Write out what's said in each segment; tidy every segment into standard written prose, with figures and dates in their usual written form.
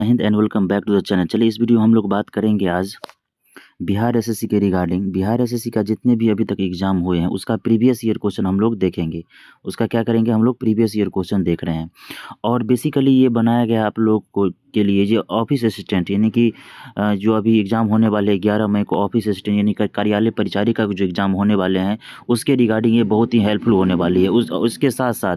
Hind and welcome back to the channel. चलिए इस video में हम लोग बात करेंगे आज बिहार एसएससी के रिगार्डिंग। बिहार एसएससी का जितने भी अभी तक एग्जाम हुए हैं उसका प्रीवियस ईयर क्वेश्चन हम लोग देखेंगे। उसका क्या करेंगे, हम लोग प्रीवियस ईयर क्वेश्चन देख रहे हैं। और बेसिकली ये बनाया गया आप लोग को के लिए जो ऑफिस असिस्टेंट यानी कि जो अभी एग्ज़ाम होने वाले 11 मई को ऑफिस असिस्टेंट यानी कार्यालय परिचारिका के जो एग्ज़ाम होने वाले हैं उसके रिगार्डिंग ये बहुत ही हेल्पफुल होने वाली है। उसके साथ साथ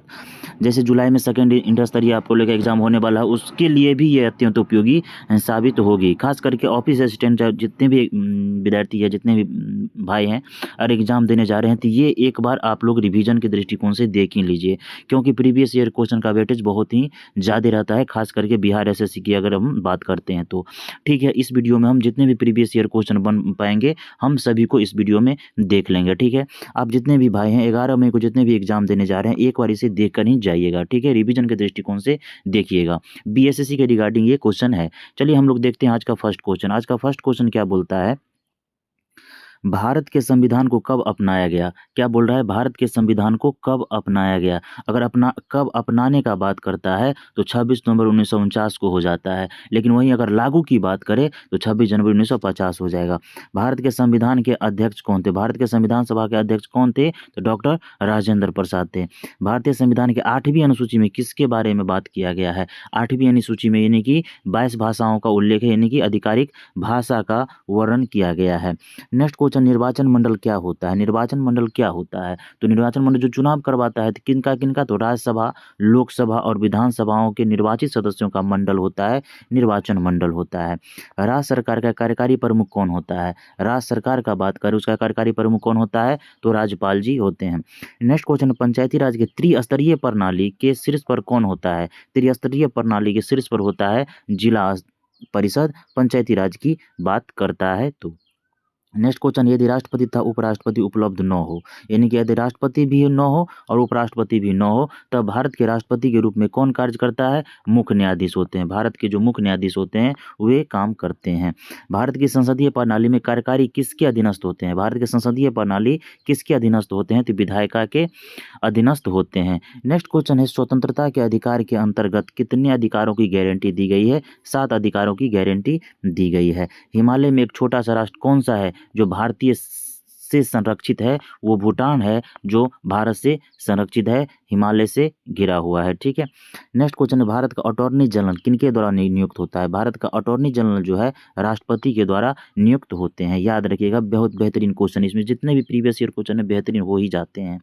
जैसे जुलाई में सेकेंड इंटर स्तरीय आपको लोग का एग्ज़ाम होने वाला है उसके लिए भी ये अत्यंत उपयोगी साबित होगी। खास करके ऑफिस असिस्टेंट जितने भी विद्यार्थी है, जितने भी भाई हैं और एग्ज़ाम देने जा रहे हैं, तो ये एक बार आप लोग रिवीजन के दृष्टिकोण से देख ही लीजिए, क्योंकि प्रीवियस ईयर क्वेश्चन का वेटेज बहुत ही ज़्यादा रहता है, खास करके बिहार एसएससी की अगर हम बात करते हैं तो। ठीक है, इस वीडियो में हम जितने भी प्रीवियस ईयर क्वेश्चन बन पाएंगे हम सभी को इस वीडियो में देख लेंगे। ठीक है, आप जितने भी भाई हैं 11 मई को जितने भी एग्ज़ाम देने जा रहे हैं एक बार इसे देख कर ही जाइएगा। ठीक है, रिवीजन के दृष्टिकोण से देखिएगा, बीएसएससी के रिगार्डिंग ये क्वेश्चन है। चलिए हम लोग देखते हैं आज का फर्स्ट क्वेश्चन। आज का फर्स्ट क्वेश्चन क्या बोलता है, भारत के संविधान को कब अपनाया गया। क्या बोल रहा है, भारत के संविधान को कब अपनाया गया। अगर कब अपनाने का बात करता है तो 26 नवंबर 1949 को हो जाता है, लेकिन वहीं अगर लागू की बात करें तो 26 जनवरी 1950 हो जाएगा। भारत के संविधान के अध्यक्ष कौन थे, भारत के संविधान सभा के अध्यक्ष कौन थे, तो डॉक्टर राजेंद्र प्रसाद थे। भारतीय संविधान के 8वीं अनुसूची में किसके बारे में बात किया गया है, 8वीं अनुसूची में यानी कि 22 भाषाओं का उल्लेख है, यानी कि आधिकारिक भाषा का वर्णन किया गया है। नेक्स्ट क्वेश्चन, निर्वाचन मंडल क्या होता है। निर्वाचन मंडल क्या होता है, तो निर्वाचन मंडल जो चुनाव करवाता है, तो किनका किनका, तो राज्यसभा, लोकसभा और विधानसभाओं के निर्वाचित सदस्यों का मंडल होता है निर्वाचन मंडल होता है। राज्य सरकार का कार्यकारी प्रमुख कौन होता है, राज्य सरकार का बात करें उसका कार्यकारी प्रमुख कौन होता है, तो राज्यपाल जी होते हैं। नेक्स्ट क्वेश्चन, पंचायती राज के त्रिस्तरीय प्रणाली के शीर्ष पर कौन होता है। त्रिस्तरीय प्रणाली के शीर्ष पर होता है जिला परिषद, पंचायती राज की बात करता है तो। नेक्स्ट क्वेश्चन, यदि राष्ट्रपति तथा उपराष्ट्रपति उपलब्ध न हो, यानी कि यदि राष्ट्रपति भी न हो और उपराष्ट्रपति भी न हो, तब भारत के राष्ट्रपति के रूप में कौन कार्य करता है, मुख्य न्यायाधीश होते हैं। भारत के जो मुख्य न्यायाधीश होते हैं वे काम करते हैं। भारत की संसदीय प्रणाली में कार्यकारी किसके अधीनस्थ होते हैं, भारत की संसदीय प्रणाली किसके अधीनस्थ होते हैं, तो विधायिका के अधीनस्थ होते हैं। नेक्स्ट क्वेश्चन है, स्वतंत्रता के अधिकार के अंतर्गत कितने अधिकारों की गारंटी दी गई है, 7 अधिकारों की गारंटी दी गई है। हिमालय में एक छोटा सा राष्ट्र कौन सा है जो भारतीय से संरक्षित है, वो भूटान है जो भारत से संरक्षित है, हिमालय से घिरा हुआ है। ठीक है, नेक्स्ट क्वेश्चन है, भारत का अटॉर्नी जनरल किनके द्वारा नियुक्त होता है। भारत का अटॉर्नी जनरल जो है राष्ट्रपति के द्वारा नियुक्त होते हैं। याद रखिएगा, बहुत बेहतरीन क्वेश्चन, इसमें जितने भी प्रीवियस ईयर क्वेश्चन है बेहतरीन हो ही जाते हैं।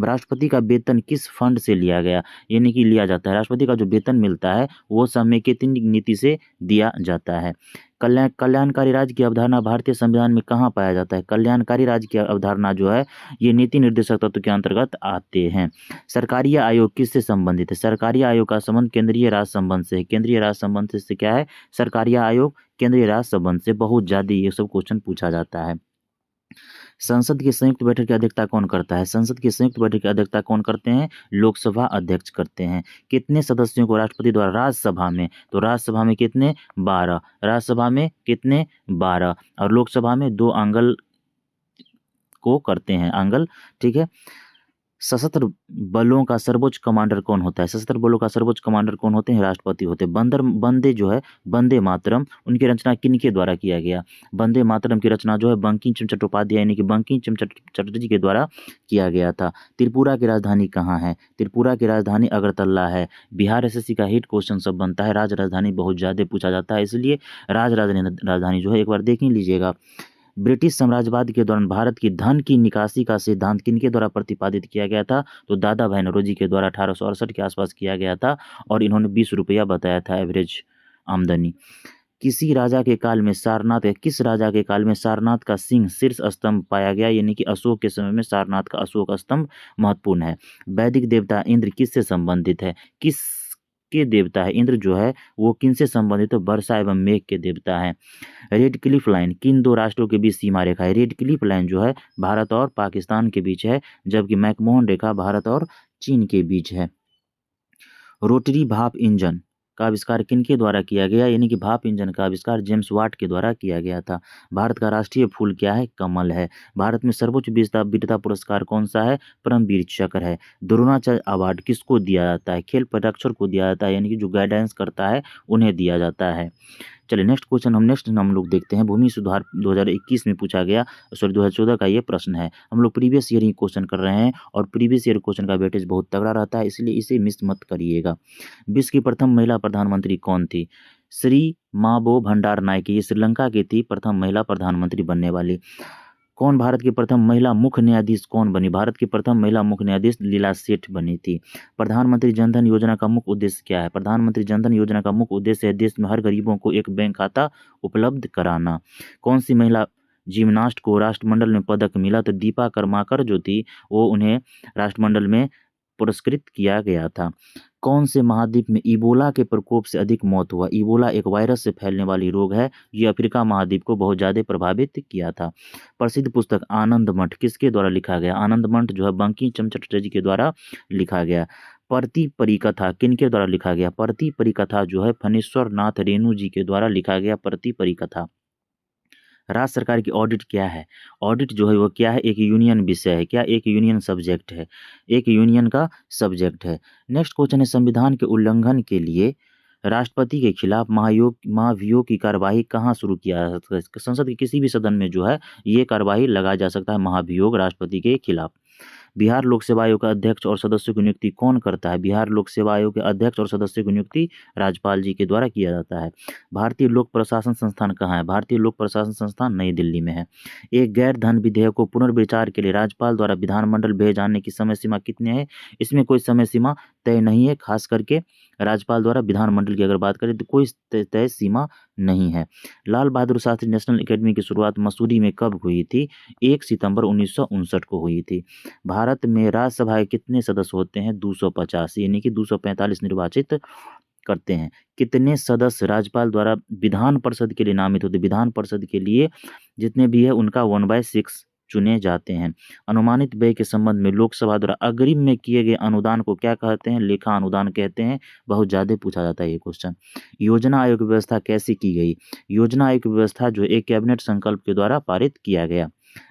राष्ट्रपति का वेतन किस फंड से लिया गया, यानी कि लिया जाता है, राष्ट्रपति का जो वेतन मिलता है वो समेकित नीति से दिया जाता है। कल्याणकारी राज्य की अवधारणा भारतीय संविधान में कहाँ पाया जाता है। कल्याणकारी राज्य की अवधारणा जो है ये नीति निर्देशक तत्व के अंतर्गत आते हैं। सरकारी आयोग किससे संबंधित है, सरकारी आयोग का संबंध केंद्रीय राज्य संबंध से है। केंद्रीय राज्य संबंध से क्या है, सरकारी आयोग केंद्रीय राज्य संबंध से। बहुत ज्यादा ये सब क्वेश्चन पूछा जाता है। संसद की संयुक्त बैठक की अध्यक्षता कौन करता है, संसद की संयुक्त बैठक की अध्यक्षता कौन करते हैं, लोकसभा अध्यक्ष करते हैं। कितने सदस्यों को राष्ट्रपति द्वारा राज्यसभा में, तो राज्यसभा में कितने, 12, राज्यसभा में कितने, 12 और लोकसभा में 2 आंगल को करते हैं, आंगल। ठीक है, सशस्त्र बलों का सर्वोच्च कमांडर कौन होता है, सशस्त्र बलों का सर्वोच्च कमांडर कौन होते हैं, राष्ट्रपति होते हैं। वंदे जो है वंदे मातरम, उनकी रचना किनके द्वारा किया गया, वंदे मातरम की रचना जो है बंकिम चंद्र चट्टोपाध्याय यानी कि बंकिम चंद्र चटर्जी के द्वारा किया गया था। त्रिपुरा की राजधानी कहाँ है, त्रिपुरा की राजधानी अगरतला है। बिहार एसएससी का हिट क्वेश्चन सब बनता है, राज राजधानी बहुत ज़्यादा पूछा जाता है, इसलिए राजधानी जो है एक बार देख ही लीजिएगा। ब्रिटिश साम्राज्यवाद के दौरान भारत की धन की निकासी का सिद्धांत किनके द्वारा प्रतिपादित किया गया था, तो दादा भाई नौरोजी के द्वारा 1868 के आसपास किया गया था और इन्होंने 20 रुपया बताया था एवरेज आमदनी। किस राजा के काल में सारनाथ का सिंह शीर्ष स्तंभ पाया गया, यानी कि अशोक के समय में सारनाथ का अशोक स्तंभ महत्वपूर्ण है। वैदिक देवता इंद्र किससे संबंधित है, किस के देवता है इंद्र जो है वो किनसे संबंधित है, वर्षा एवं मेघ के देवता है। रेड क्लिफ लाइन किन 2 राष्ट्रों के बीच सीमा रेखा है, रेड क्लिफ लाइन जो है भारत और पाकिस्तान के बीच है, जबकि मैकमोहन रेखा भारत और चीन के बीच है। रोटरी भाप इंजन का आविष्कार किनके द्वारा किया गया, यानी कि भाप इंजन का आविष्कार जेम्स वाट के द्वारा किया गया था। भारत का राष्ट्रीय फूल क्या है, कमल है। भारत में सर्वोच्च वीरता पुरस्कार कौन सा है, परमवीर चक्र है। द्रोणाचार्य अवार्ड किसको दिया जाता है, खेल परिरक्षक को दिया जाता है, यानी कि जो गाइडेंस करता है उन्हें दिया जाता है। चलिए नेक्स्ट हम लोग देखते हैं। भूमि सुधार 2021 में पूछा गया, सॉरी 2014 का ये प्रश्न है। हम लोग प्रीवियस ईयर ही क्वेश्चन कर रहे हैं और प्रीवियस ईयर क्वेश्चन का वेटेज बहुत तगड़ा रहता है, इसलिए इसे मिस मत करिएगा। विश्व की प्रथम महिला प्रधानमंत्री कौन थी, श्री माबो भंडार नायके। ये श्रीलंका की थी प्रथम महिला प्रधानमंत्री बनने वाली। कौन भारत की प्रथम महिला मुख्य न्यायाधीश कौन बनी, भारत की प्रथम महिला मुख्य न्यायाधीश लीला सेठ बनी थी। प्रधानमंत्री जनधन योजना का मुख्य उद्देश्य क्या है, प्रधानमंत्री जनधन योजना का मुख्य उद्देश्य है देश में हर गरीबों को एक बैंक खाता उपलब्ध कराना। कौन सी महिला जिम्नास्ट को राष्ट्रमंडल में पदक मिला, तो दीपा कर्माकर जो थी वो उन्हें राष्ट्रमंडल में पुरस्कृत किया गया था। कौन से महाद्वीप में इबोला के प्रकोप से अधिक मौत हुआ, इबोला एक वायरस से फैलने वाली रोग है, ये अफ्रीका महाद्वीप को बहुत ज़्यादा प्रभावित किया था। प्रसिद्ध पुस्तक आनंद मठ किसके द्वारा लिखा गया, आनंद मठ जो है बंकिम चंद्र चटर्जी के द्वारा लिखा गया। परती परिकथा किनके द्वारा लिखा गया, परती परिकथा जो है फणीश्वर नाथ रेणु जी के द्वारा लिखा गया परती परिकथा। राज्य सरकार की ऑडिट क्या है, ऑडिट जो है वो क्या है, एक यूनियन विषय है, क्या एक यूनियन सब्जेक्ट है, एक यूनियन का सब्जेक्ट है। नेक्स्ट क्वेश्चन है, संविधान के उल्लंघन के लिए राष्ट्रपति के खिलाफ महाभियोग की कार्यवाही कहाँ शुरू किया जा सकता है, संसद के किसी भी सदन में जो है ये कार्यवाही लगाया जा सकता है, महाभियोग राष्ट्रपति के खिलाफ। बिहार लोक सेवा आयोग का अध्यक्ष और सदस्यों की नियुक्ति कौन करता है, बिहार लोक सेवा आयोग के अध्यक्ष और सदस्यों की नियुक्ति राज्यपाल जी के द्वारा किया जाता है। भारतीय लोक प्रशासन संस्थान कहाँ है, भारतीय लोक प्रशासन संस्थान नई दिल्ली में है। एक गैर धन विधेयक को पुनर्विचार के लिए राज्यपाल द्वारा विधानमंडल भेजे जाने की समय सीमा कितनी है, इसमें कोई समय सीमा तय नहीं है, खास करके राज्यपाल द्वारा विधानमंडल की अगर बात करें तो कोई तय सीमा नहीं है। लाल बहादुर शास्त्री नेशनल एकेडमी की शुरुआत मसूरी में कब हुई थी, 1 सितंबर 1959 को हुई थी। भारत में राज्यसभा के कितने सदस्य होते हैं, 250, यानी कि 245 निर्वाचित करते हैं। कितने सदस्य राज्यपाल द्वारा विधान परिषद के लिए नामित होते, विधान परिषद के लिए जितने भी है उनका 1/6 चुने जाते हैं। अनुमानित व्यय के संबंध में लोकसभा द्वारा अग्रिम में किए गए अनुदान को क्या कहते हैं, लेखा अनुदान कहते हैं, बहुत ज़्यादा पूछा जाता है ये क्वेश्चन। योजना आयोग की व्यवस्था कैसे की गई, योजना आयोग की व्यवस्था जो एक कैबिनेट संकल्प के द्वारा पारित किया गया।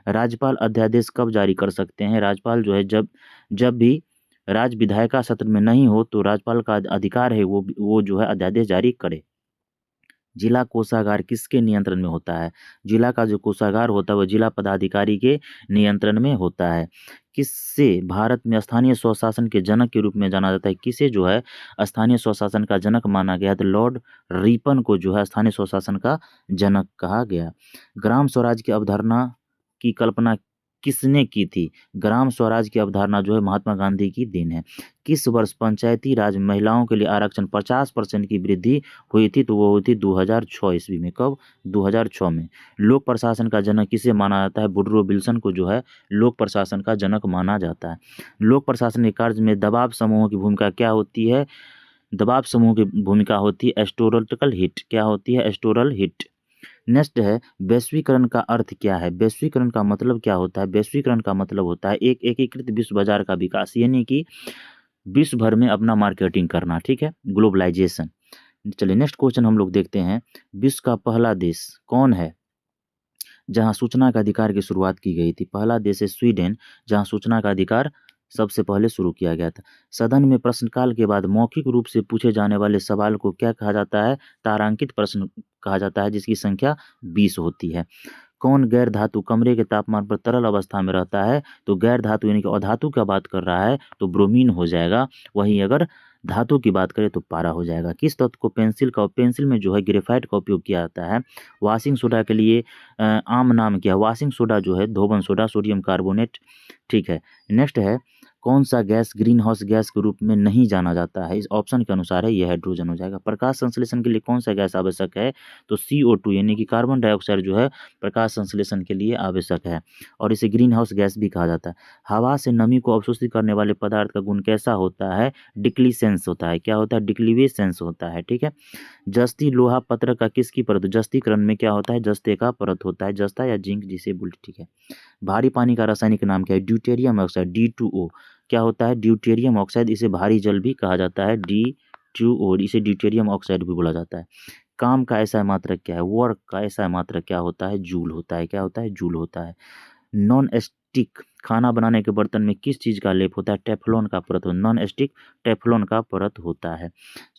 राज्यपाल अध्यादेश कब जारी कर सकते हैं, राज्यपाल जो है जब भी राज्य विधायिका सत्र में नहीं हो तो राज्यपाल का अधिकार है वो जो है अध्यादेश जारी करे। जिला कोषागार किसके नियंत्रण में होता है, जिला का जो कोषागार होता है वो जिला पदाधिकारी के नियंत्रण में होता है। किससे भारत में स्थानीय स्वशासन के जनक के रूप में जाना जाता है, किसे जो है स्थानीय स्वशासन का जनक माना गया, तो लॉर्ड रिपन को जो है स्थानीय स्वशासन का जनक कहा गया। ग्राम स्वराज की अवधारणा की कल्पना किसने की थी, ग्राम स्वराज की अवधारणा जो है महात्मा गांधी की देन है। किस वर्ष पंचायती राज महिलाओं के लिए आरक्षण 50% की वृद्धि हुई थी, तो वो हुई थी 2006 ईस्वी में। कब, 2006 में। लोक प्रशासन का जनक किसे माना जाता है, वुडरो विल्सन को जो है लोक प्रशासन का जनक माना जाता है। लोक प्रशासन के कार्य में दबाव समूहों की भूमिका क्या होती है, दबाव समूह की भूमिका होती है एस्टोरल हिट, क्या होती है, एस्टोरल हिट। नेक्स्ट है, वैश्वीकरण का अर्थ क्या है, वैश्वीकरण का मतलब क्या होता है, वैश्वीकरण का मतलब होता है एक एकीकृत विश्व बाजार का विकास, यानी कि विश्व भर में अपना मार्केटिंग करना, ठीक है, ग्लोबलाइजेशन। चलिए नेक्स्ट क्वेश्चन हम लोग देखते हैं, विश्व का पहला देश कौन है जहां सूचना का अधिकार की शुरुआत की गई थी, पहला देश है स्वीडन, जहां सूचना का अधिकार सबसे पहले शुरू किया गया था। सदन में प्रश्नकाल के बाद मौखिक रूप से पूछे जाने वाले सवाल को क्या कहा जाता है, तारांकित प्रश्न कहा जाता है, जिसकी संख्या 20 होती है। कौन गैर धातु कमरे के तापमान पर तरल अवस्था में रहता है, तो गैर धातु यानी कि अधातु का बात कर रहा है तो ब्रोमीन हो जाएगा, वहीं अगर धातु की बात करें तो पारा हो जाएगा। किस तत्व को पेंसिल में जो है ग्रेफाइट का उपयोग किया जाता है, वॉशिंग सोडा के लिए आम नाम क्या है, वॉशिंग सोडा जो है धोबन सोडा, सोडियम कार्बोनेट, ठीक है। नेक्स्ट है, कौन सा गैस ग्रीन हाउस गैस के रूप में नहीं जाना जाता है, इस ऑप्शन के अनुसार है यह हाइड्रोजन हो जाएगा। प्रकाश संश्लेषण के लिए कौन सा गैस आवश्यक है, तो CO2 यानी कि कार्बन डाइऑक्साइड जो है प्रकाश संश्लेषण के लिए आवश्यक है और इसे ग्रीन हाउस गैस भी कहा जाता है। हवा से नमी को अवशोषित करने वाले पदार्थ का गुण कैसा होता है, डिक्लीसेंस होता है, क्या होता है, डिक्लीवेसेंस होता है, ठीक है। जस्ती लोहा पत्र का किसकी परत, जस्तीकरण में क्या होता है, जस्ते का परत होता है, जस्ता या जिंक जिसे बोलते, ठीक है। भारी पानी का रासायनिक नाम क्या है, ड्यूटेरियम ऑक्साइड, D2O, क्या होता है, ड्यूटेरियम ऑक्साइड, इसे भारी जल भी कहा जाता है, D2O। और इसे ड्यूटेरियम ऑक्साइड भी बोला जाता है। काम का ऐसा मात्रक क्या है, वर्क का ऐसा मात्रक क्या होता है, जूल होता है। क्या होता है, जूल होता है। नॉन स्टिक खाना बनाने के बर्तन में किस चीज़ का लेप होता है, टेफ्लॉन का परत। नॉन स्टिक टेफ्लॉन का परत होता है।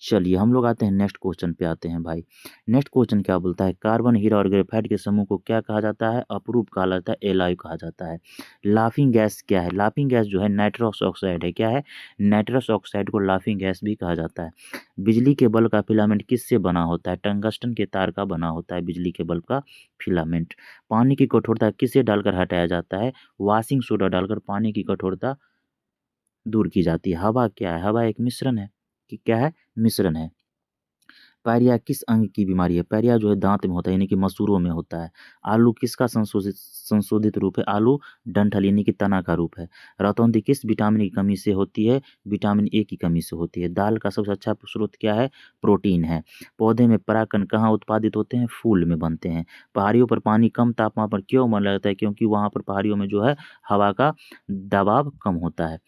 चलिए हम लोग आते हैं नेक्स्ट क्वेश्चन पे आते हैं भाई। नेक्स्ट क्वेश्चन क्या बोलता है, कार्बन, हीरा और ग्रेफाइट के समूह को क्या कहा जाता है, अपरूप कहा जाता है, एलॉय कहा जाता है। लाफिंग गैस क्या है, लाफिंग गैस जो है नाइट्रस ऑक्साइड है। क्या है, नाइट्रस ऑक्साइड को लाफिंग गैस भी कहा जाता है। बिजली के बल्ब का फिलामेंट किससे बना होता है, टंगस्टन के तार का बना होता है बिजली के बल्ब का फिलामेंट। पानी की कठोरता किसे डालकर हटाया जाता है, वॉशिंग सोडा डालकर पानी की कठोरता दूर की जाती है। हवा क्या है, हवा एक मिश्रण है कि क्या है, मिश्रण है। पायरिया किस अंग की बीमारी है, पायरिया जो है दांत में होता है यानी कि मसूड़ों में होता है। आलू किसका संशोधित रूप है, आलू डंठल यानी कि तना का रूप है। रतौंधी किस विटामिन की कमी से होती है, विटामिन ए की कमी से होती है। दाल का सबसे अच्छा स्रोत क्या है, प्रोटीन है। पौधे में परागकण कहाँ उत्पादित होते हैं, फूल में बनते हैं। पहाड़ियों पर पानी कम तापमान पर क्यों मन लगता है, क्योंकि वहाँ पर पहाड़ियों में जो है हवा का दबाव कम होता है।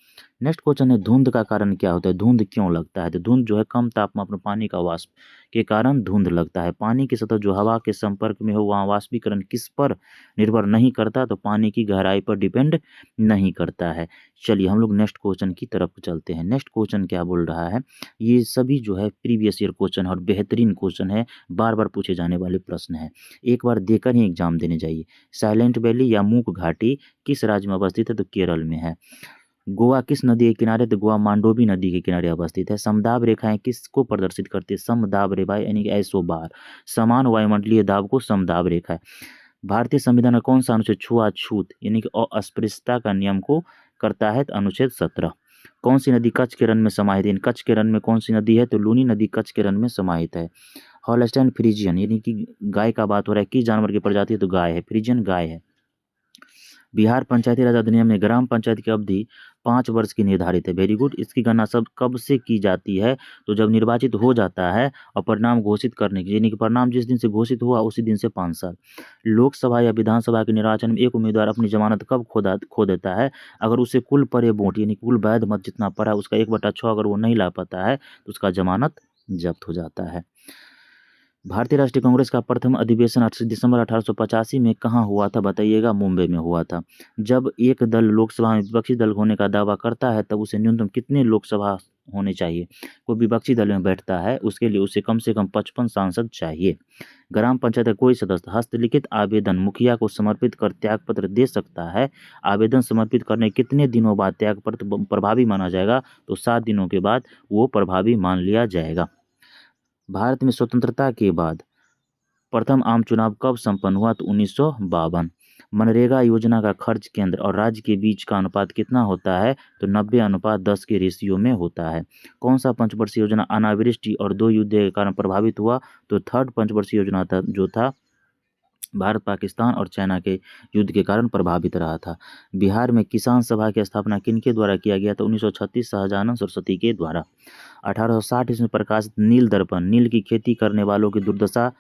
नेक्स्ट क्वेश्चन है, धुंध का कारण क्या होता है, धुंध क्यों लगता है। तो धुंध जो है कम तापमान पर पानी का वाष्प के कारण धुंध लगता है। पानी की सतह जो हवा के संपर्क में हो वहाँ वाष्पीकरण किस पर निर्भर नहीं करता, तो पानी की गहराई पर डिपेंड नहीं करता है। चलिए हम लोग नेक्स्ट क्वेश्चन की तरफ चलते हैं। नेक्स्ट क्वेश्चन क्या बोल रहा है, ये सभी जो है प्रीवियस ईयर क्वेश्चन और बेहतरीन क्वेश्चन है, बार बार पूछे जाने वाले प्रश्न है, एक बार देकर ही एग्जाम देने जाइए। साइलेंट वैली या मूक घाटी किस राज्य में अवस्थित है, तो केरल में है। गोवा किस नदी के किनारे, तो गोवा मांडोवी नदी के किनारे अवस्थित है। समदाब रेखाएं किसको प्रदर्शित करती है, समदाब रेखाएं यानी कि ऐसोबार, समान वायुमंडलीय दाब को समदाब रेखा है। भारतीय संविधान का कौन सा अनुच्छेद छुआछूत यानी कि अस्पृश्यता का नियम को करता है, तो अनुच्छेद 17। कौन सी नदी कच्छ के रन में समाहित है, कच्छ के रन में कौन सी नदी है, तो लूनी नदी कच्छ के रन में समाहित है। हॉलस्टाइन फ्रीजियन यानी कि गाय का बात हो रहा है, किस जानवर की प्रजाति है, तो गाय है, फ्रीजियन गाय है। बिहार पंचायती राज अधिनियम में ग्राम पंचायत की अवधि 5 वर्ष की निर्धारित है। Very good. इसकी गणना सब कब से की जाती है, तो जब निर्वाचित हो जाता है और परिणाम घोषित करने की, यानी कि परिणाम जिस दिन से घोषित हुआ उसी दिन से 5 साल। लोकसभा या विधानसभा के निर्वाचन में एक उम्मीदवार अपनी जमानत कब खो देता है, अगर उसे कुल पड़े वोट यानी कुल वैध मत जितना पड़ा उसका 1/6 अगर वो नहीं ला पाता है तो उसका जमानत जब्त हो जाता है। भारतीय राष्ट्रीय कांग्रेस का प्रथम अधिवेशन 8 दिसंबर 1885 में कहाँ हुआ था, बताइएगा, मुंबई में हुआ था। जब एक दल लोकसभा में विपक्षी दल होने का दावा करता है तब उसे न्यूनतम कितने लोकसभा होने चाहिए, कोई विपक्षी दल में बैठता है उसके लिए उसे कम से कम 55 सांसद चाहिए। ग्राम पंचायत का कोई सदस्य हस्तलिखित आवेदन मुखिया को समर्पित कर त्यागपत्र दे सकता है। आवेदन समर्पित करने कितने दिनों बाद त्यागपत्र प्रभावी माना जाएगा, तो 7 दिनों के बाद वो प्रभावी मान लिया जाएगा। भारत में स्वतंत्रता के बाद प्रथम आम चुनाव कब संपन्न हुआ, तो 1952। मनरेगा योजना का खर्च केंद्र और राज्य के बीच का अनुपात कितना होता है, तो 90:10 के रेशियो में होता है। कौन सा पंचवर्षीय योजना अनावृष्टि और 2 युद्ध के कारण प्रभावित हुआ, तो थर्ड पंचवर्षीय योजना था जो था भारत पाकिस्तान और चाइना के युद्ध के कारण प्रभावित रहा था। बिहार में किसान सभा की स्थापना किनके द्वारा किया गया था, 1936 शाहजहानंद सरस्वती के द्वारा। 1860 ईस्वी में प्रकाशित नील दर्पण नील की खेती करने वालों की दुर्दशा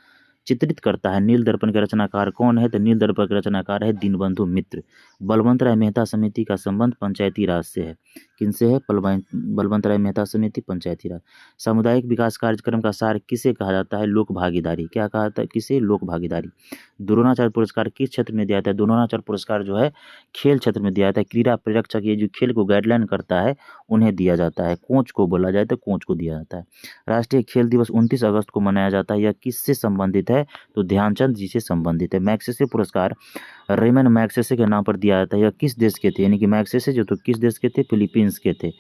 चित्रित करता है। नील दर्पण के रचनाकार कौन है, तो नील दर्पण के रचनाकार है दीनबंधु मित्र। बलवंत राय मेहता समिति का संबंध पंचायती राज से है, किनसे है, बलवंत राय मेहता समिति पंचायती राज। सामुदायिक विकास कार्यक्रम का सार किसे कहा जाता है, लोक भागीदारी। क्या कहा जाता है, किसे, लोक भागीदारी। द्रोणाचार्य पुरस्कार किस क्षेत्र में दिया जाता है, द्रोणाचार्य पुरस्कार जो है खेल क्षेत्र में दिया जाता है। क्रीड़ा परिरक्षक ये जो खेल को गाइडलाइन करता है उन्हें दिया जाता है। कोच को बोला जाए तो कोच को दिया जाता है। राष्ट्रीय खेल दिवस 29 अगस्त को मनाया जाता है। यह किससे संबंधित है, तो ध्यानचंद जी से संबंधित है। मैग्सेसे पुरस्कार रेमन मैग्सेसे के नाम पर दिया जाता है। यह किस देश के थे, यानी कि मैग्सेसे जो तो किस देश के थे, फिलीपींस के थे।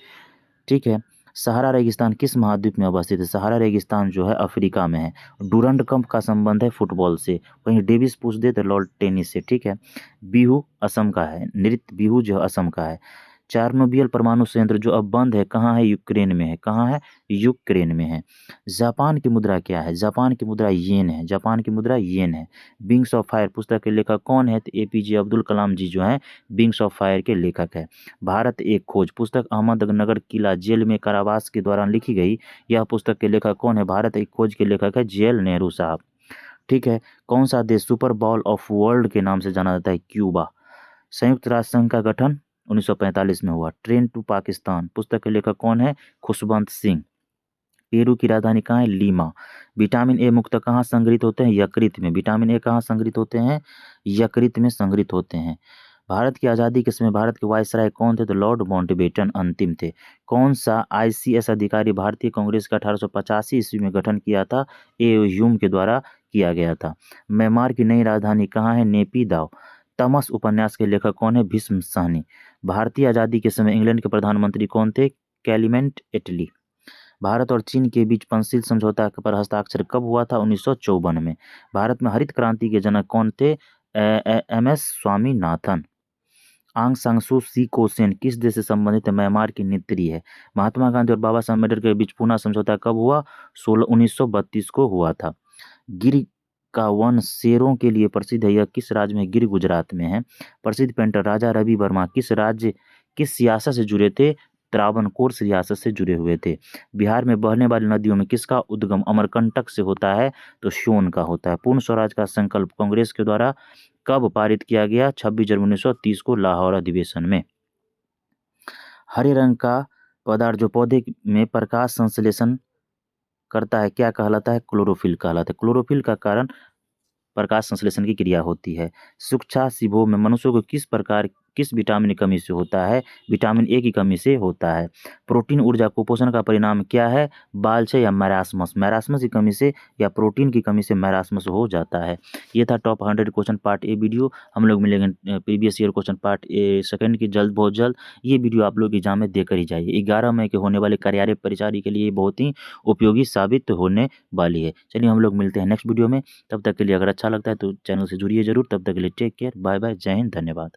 ठीक है। सहारा रेगिस्तान किस महाद्वीप में अवस्थित है, सहारा रेगिस्तान जो है अफ्रीका में है। डूरंड कप का संबंध है फुटबॉल से। वहीं डेविस पूछ दे तो लॉर्ड टेनिस से। ठीक है। बिहू असम का है, नृत्य बिहू जो असम का है। चार्नोबियल परमाणु संयंत्र जो अब बंद है कहाँ है, यूक्रेन में है। कहाँ है, यूक्रेन में है। जापान की मुद्रा क्या है, जापान की मुद्रा येन है, जापान की मुद्रा येन है। विंग्स ऑफ फायर पुस्तक के लेखक कौन है, तो एपीजे अब्दुल कलाम जी जो हैं विंग्स ऑफ फायर के लेखक है। भारत एक खोज पुस्तक अहमदनगर किला जेल में कारावास के दौरान लिखी गई। यह पुस्तक के लेखक कौन है, भारत एक खोज के लेखक है जेएल नेहरू साहब। ठीक है। कौन सा देश सुपर बॉल ऑफ वर्ल्ड के नाम से जाना जाता है, क्यूबा। संयुक्त राष्ट्र संघ का गठन 1945 में हुआ। ट्रेन टू पाकिस्तान पुस्तक के लेखक कौन है, खुशवंत सिंह। पेरू की राजधानी कहाँ है? लीमा। विटामिन ए मुख्यतः कहाँ संग्रहित होते हैं? यकृत में। विटामिन ए कहाँ संग्रहित होते हैं? यकृत में संग्रहित होते हैं। भारत की आज़ादी के समय भारत के वायसराय कौन थे? तो लॉर्ड माउंटबेटन अंतिम थे। कौन सा आईसीएस अधिकारी भारतीय कांग्रेस का 1885 ईस्वी में गठन किया था? ए ह्यूम के द्वारा किया गया था। म्यांमार की नई राजधानी कहाँ है? नेपिदाव। तमस उपन्यास के लेखक कौन है? भीष्म सहनी। भारतीय आज़ादी के समय इंग्लैंड के प्रधानमंत्री कौन थे? क्लेमेंट एटली। भारत और चीन के बीच पंचशील समझौता पर हस्ताक्षर कब हुआ था? 1954 में। भारत में हरित क्रांति के जनक कौन थे? एम.एस. स्वामीनाथन। आंग सांग सू को सेन किस देश से संबंधित है? म्यांमार की नेत्री है। महात्मा गांधी और बाबा साहब अम्बेडकर के बीच पूना समझौता कब हुआ? 1932 को हुआ था। गिर का वन शेरों के लिए प्रसिद्ध है, यह किस राज्य में? गिर गुजरात में है। प्रसिद्ध पेंटर राजा रवि वर्मा किस सियासत से जुड़े थे? त्रावणकोर सियासत से जुड़े हुए थे। बिहार में बहने वाली नदियों में किसका उद्गम अमरकंटक से होता है? तो सोन का होता है। पूर्ण स्वराज का संकल्प कांग्रेस के द्वारा कब पारित किया गया? 26 जनवरी 1930 को लाहौर अधिवेशन में। हरे रंग का पदार्थ जो पौधे में प्रकाश संश्लेषण करता है क्या कहलाता है? क्लोरोफिल कहलाता है। क्लोरोफिल का कारण प्रकाश संश्लेषण की क्रिया होती है। सूक्ष्माशुभों में मनुष्यों को किस विटामिन की कमी से होता है? विटामिन ए की कमी से होता है। प्रोटीन ऊर्जा कुपोषण का परिणाम क्या है? बालछय या मैरास्मस। मैरास्मस की कमी से या प्रोटीन की कमी से मैरास्मस हो जाता है। ये था top 100 question part A video. हम लोग मिलेंगे previous year question part A second की बहुत जल्द। ये वीडियो आप लोग एग्जाम में देकर ही जाइए। 11 मई के होने वाले कार्यालय परिचारी के लिए बहुत ही उपयोगी साबित होने वाली है। चलिए हम लोग मिलते हैं नेक्स्ट वीडियो में। तब तक के लिए अगर अच्छा लगता है तो चैनल से जुड़िए जरूर। तब तक के लिए टेक केयर, बाय बाय, जय हिंद, धन्यवाद।